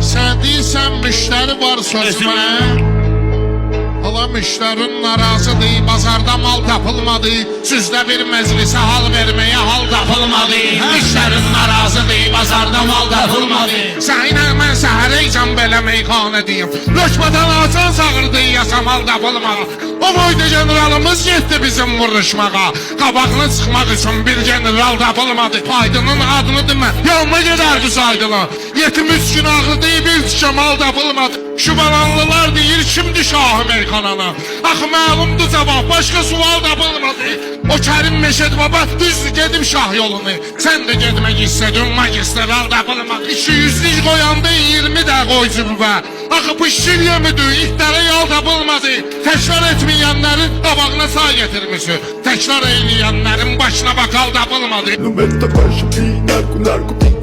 Sən deyirsən müştəri var sözümə. Hala müştərin narazıdır, bazarda mal tapılmadı. Süzdə bir məclisə hal verməyə hal tapılmadı. Müştərin narazıdır, bazarda mal tapılmadı. Səninlə mən səhərəycəm belə meyxanə deyim. Loşmadan açan sağırdı, yaşamal tapılmadı. O boyda generalımız getdi bizim vuruşmağa. Qabağına çıxmaq üçün bir general tapılmadı. Aydının adını demə, yanına gedərdi saydılar. 73 gün ağlı deyib bir tikə mal tapılmadı. Şübhalanlılar deyir kimdi Şahı Meyxanana. Axı məlumdur cavab, başqa sual tapılmadı. O Kərim Meşed baba düzdür gedib şah yolunu. Sən də gedmək istədin, magistral tapılmadı. 200'lik qoyanda 20 də qoy cübə. Axı bu şiryə müdür, itlərə yol tapılmadı. Təkrar etməyənlərin qabağına say getirmişsin. Təkrar eyləyənlərin başına bakal tapılmadı. No me está narco, narco,